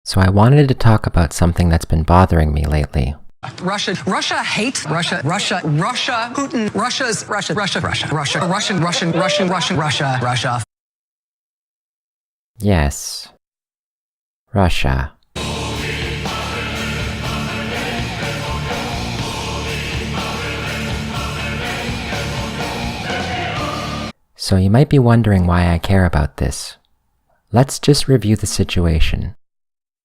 So I wanted to talk about something that's been bothering me lately. Russia hates Russia, Putin, Russia. Yes. Russia. So you might be wondering why I care about this. Let's just review the situation.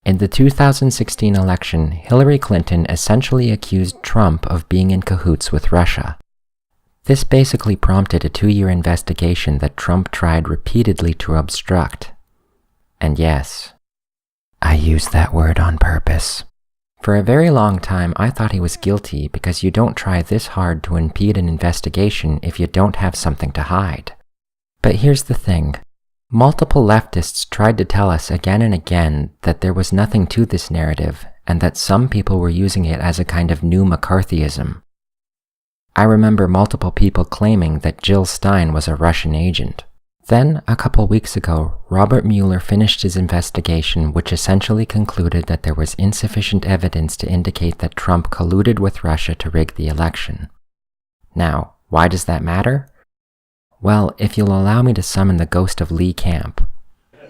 In the 2016 election, Hillary Clinton essentially accused Trump of being in cahoots with Russia. This basically prompted a 2-year investigation that Trump tried repeatedly to obstruct. And yes, I used that word on purpose. For a very long time, I thought he was guilty because you don't try this hard to impede an investigation if you don't have something to hide. But here's the thing. Multiple leftists tried to tell us again and again that there was nothing to this narrative and that some people were using it as a kind of new McCarthyism. I remember multiple people claiming that Jill Stein was a Russian agent. Then, a couple weeks ago, Robert Mueller finished his investigation, which essentially concluded that there was insufficient evidence to indicate that Trump colluded with Russia to rig the election. Now, why does that matter? Well, if you'll allow me to summon the ghost of Lee Camp.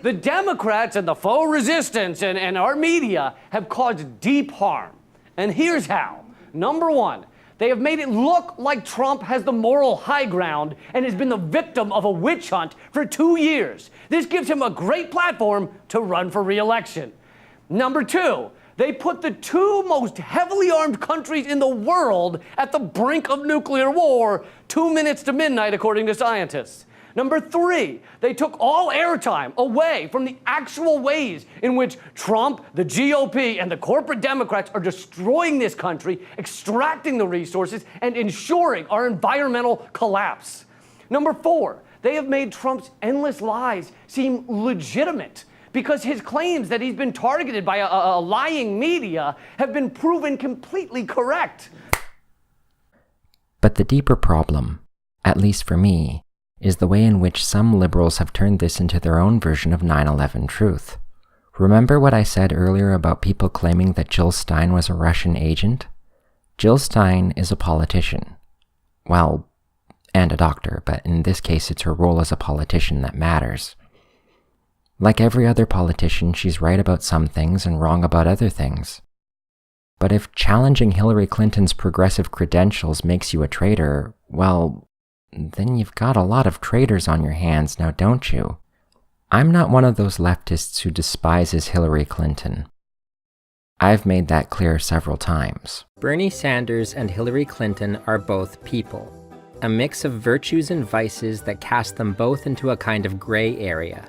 The Democrats and the faux resistance and our media have caused deep harm. And here's how. Number one, they have made it look like Trump has the moral high ground and has been the victim of a witch hunt for 2 years. This gives him a great platform to run for re-election. Number two, they put the two most heavily armed countries in the world at the brink of nuclear war 2 minutes to midnight, according to scientists. Number three, they took all airtime away from the actual ways in which Trump, the GOP, and the corporate Democrats are destroying this country, extracting the resources, and ensuring our environmental collapse. Number four, they have made Trump's endless lies seem legitimate, because his claims that he's been targeted by a lying media have been proven completely correct. But the deeper problem, at least for me, is the way in which some liberals have turned this into their own version of 9/11 truth. Remember what I said earlier about people claiming that Jill Stein was a Russian agent? Jill Stein is a politician. Well, and a doctor, but in this case it's her role as a politician that matters. Like every other politician, she's right about some things and wrong about other things. But if challenging Hillary Clinton's progressive credentials makes you a traitor, well, then you've got a lot of traitors on your hands now, don't you? I'm not one of those leftists who despises Hillary Clinton. I've made that clear several times. Bernie Sanders and Hillary Clinton are both people, a mix of virtues and vices that cast them both into a kind of gray area.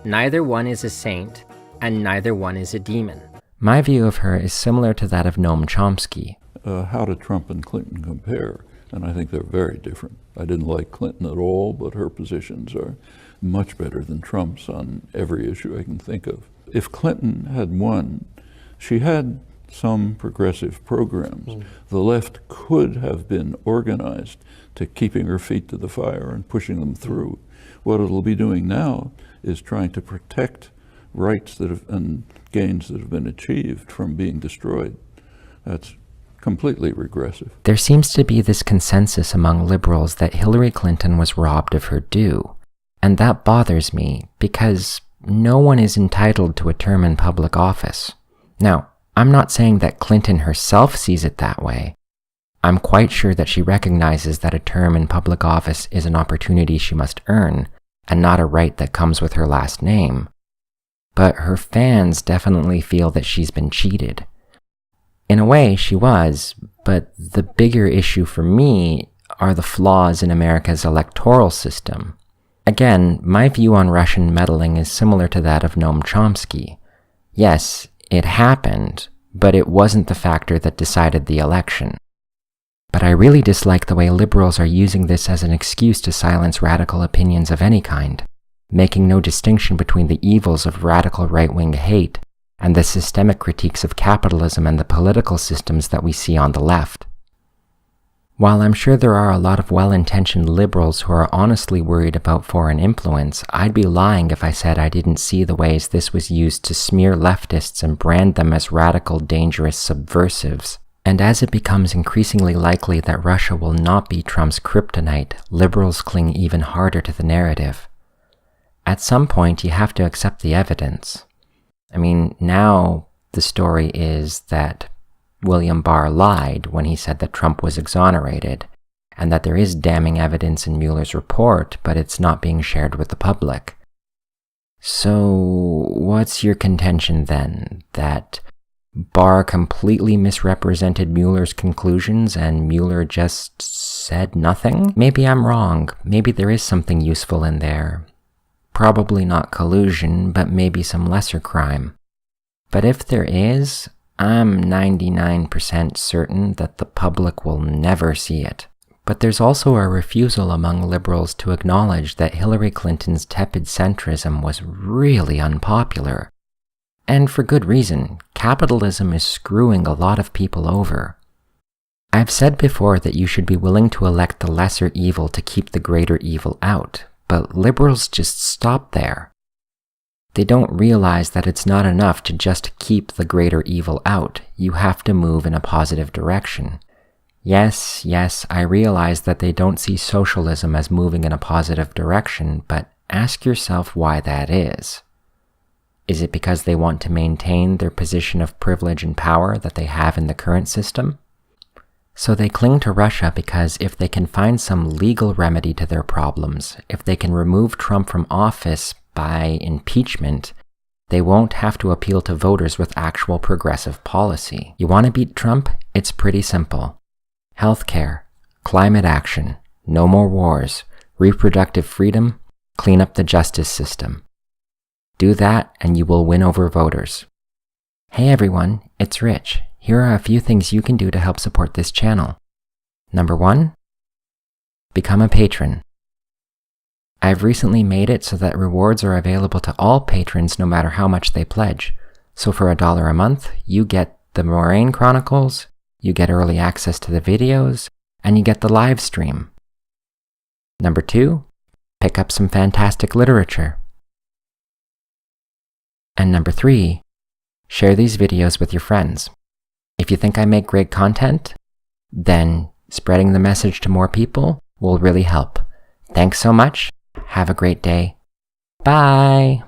Neither one is a saint, and neither one is a demon. My view of her is similar to that of Noam Chomsky. How do Trump and Clinton compare? And I think they're very different. I didn't like Clinton at all, but her positions are much better than Trump's on every issue I can think of. If Clinton had won, she had some progressive programs. The left could have been organized to keeping her feet to the fire and pushing them through. What it'll be doing now is trying to protect rights and gains that have been achieved from being destroyed. That's completely regressive. There seems to be this consensus among liberals that Hillary Clinton was robbed of her due. And that bothers me because no one is entitled to a term in public office. Now, I'm not saying that Clinton herself sees it that way. I'm quite sure that she recognizes that a term in public office is an opportunity she must earn, and not a right that comes with her last name. But her fans definitely feel that she's been cheated. In a way, she was, but the bigger issue for me are the flaws in America's electoral system. Again, my view on Russian meddling is similar to that of Noam Chomsky. Yes, it happened, but it wasn't the factor that decided the election. But I really dislike the way liberals are using this as an excuse to silence radical opinions of any kind, making no distinction between the evils of radical right-wing hate and the systemic critiques of capitalism and the political systems that we see on the left. While I'm sure there are a lot of well-intentioned liberals who are honestly worried about foreign influence, I'd be lying if I said I didn't see the ways this was used to smear leftists and brand them as radical, dangerous subversives. And as it becomes increasingly likely that Russia will not be Trump's kryptonite, liberals cling even harder to the narrative. At some point, you have to accept the evidence. I mean, now the story is that William Barr lied when he said that Trump was exonerated, and that there is damning evidence in Mueller's report, but it's not being shared with the public. So, what's your contention then? That Barr completely misrepresented Mueller's conclusions and Mueller just said nothing? Maybe I'm wrong. Maybe there is something useful in there. Probably not collusion, but maybe some lesser crime. But if there is, I'm 99% certain that the public will never see it. But there's also a refusal among liberals to acknowledge that Hillary Clinton's tepid centrism was really unpopular. And for good reason. Capitalism is screwing a lot of people over. I've said before that you should be willing to elect the lesser evil to keep the greater evil out, but liberals just stop there. They don't realize that it's not enough to just keep the greater evil out. You have to move in a positive direction. Yes, I realize that they don't see socialism as moving in a positive direction, but ask yourself why that is. Is it because they want to maintain their position of privilege and power that they have in the current system? So they cling to Russia because if they can find some legal remedy to their problems, if they can remove Trump from office by impeachment, they won't have to appeal to voters with actual progressive policy. You want to beat Trump? It's pretty simple. Healthcare, climate action, no more wars, reproductive freedom, clean up the justice system. Do that and you will win over voters. Hey everyone, it's Rich. Here are a few things you can do to help support this channel. Number 1, become a patron. I've recently made it so that rewards are available to all patrons no matter how much they pledge. So for $1 a month, you get the Moraine Chronicles, you get early access to the videos, and you get the live stream. Number 2, pick up some fantastic literature. And number 3, share these videos with your friends. If you think I make great content, then spreading the message to more people will really help. Thanks so much. Have a great day. Bye.